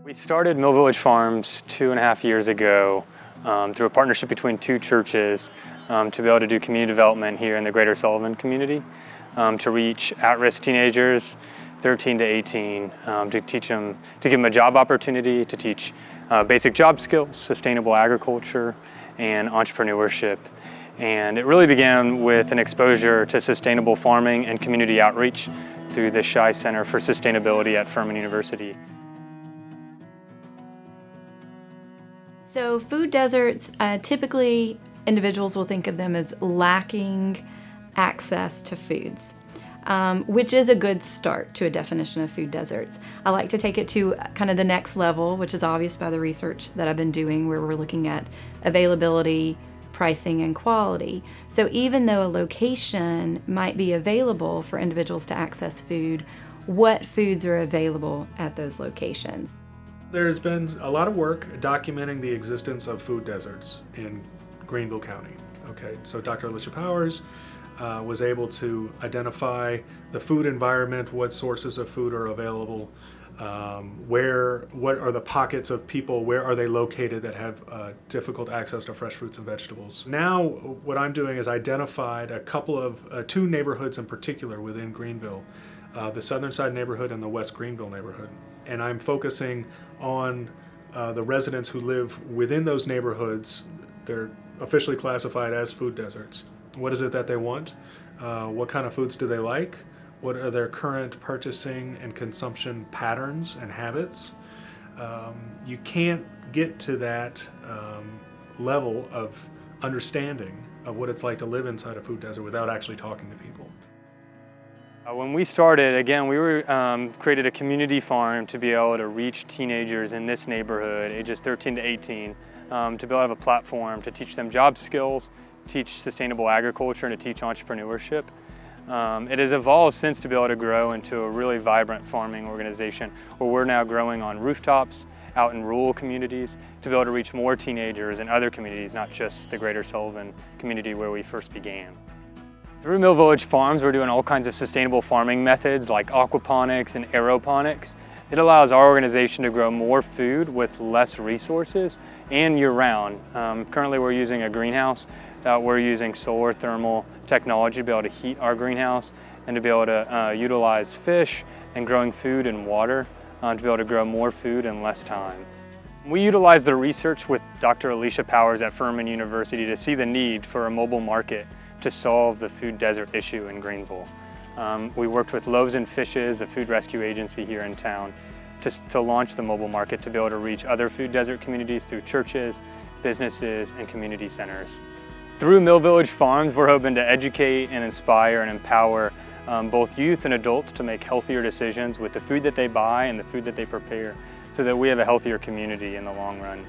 We started Mill Village Farms 2.5 years ago through a partnership between two churches to be able to do community development here in the Greater Sullivan community to reach at-risk teenagers 13 to 18, to teach them, to give them a job opportunity, to teach basic job skills, sustainable agriculture, and entrepreneurship. And it really began with an exposure to sustainable farming and community outreach through the Shy Center for Sustainability at Furman University. So food deserts, typically individuals will think of them as lacking access to foods, which is a good start to a definition of food deserts. I like to take it to kind of the next level, which is obvious by the research that I've been doing, where we're looking at availability, pricing, and quality. So even though a location might be available for individuals to access food, what foods are available at those locations? There's been a lot of work documenting the existence of food deserts in Greenville County. Okay, so Dr. Alicia Powers was able to identify the food environment, what sources of food are available, what are the pockets of people, where are they located that have difficult access to fresh fruits and vegetables. Now what I'm doing is identified a couple of, two neighborhoods in particular within Greenville, the Southern Side neighborhood and the West Greenville neighborhood. And I'm focusing on the residents who live within those neighborhoods. They're officially classified as food deserts. What is it that they want? What kind of foods do they like? What are their current purchasing and consumption patterns and habits? You can't get to that level of understanding of what it's like to live inside a food desert without actually talking to people. When we started, again, we created a community farm to be able to reach teenagers in this neighborhood, ages 13 to 18, to be able to have a platform to teach them job skills, teach sustainable agriculture, and to teach entrepreneurship. It has evolved since to be able to grow into a really vibrant farming organization where we're now growing on rooftops, out in rural communities, to be able to reach more teenagers in other communities, not just the Greater Sullivan community where we first began. Through Mill Village Farms, we're doing all kinds of sustainable farming methods like aquaponics and aeroponics. It allows our organization to grow more food with less resources and year-round. Currently we're using a greenhouse. We're using solar thermal technology to be able to heat our greenhouse and to be able to utilize fish and growing food and water to be able to grow more food in less time. We utilize the research with Dr. Alicia Powers at Furman University to see the need for a mobile market to solve the food desert issue in Greenville. We worked with Loaves and Fishes, a food rescue agency here in town, to launch the mobile market to be able to reach other food desert communities through churches, businesses, and community centers. Through Mill Village Farms, we're hoping to educate and inspire and empower both youth and adults to make healthier decisions with the food that they buy and the food that they prepare so that we have a healthier community in the long run.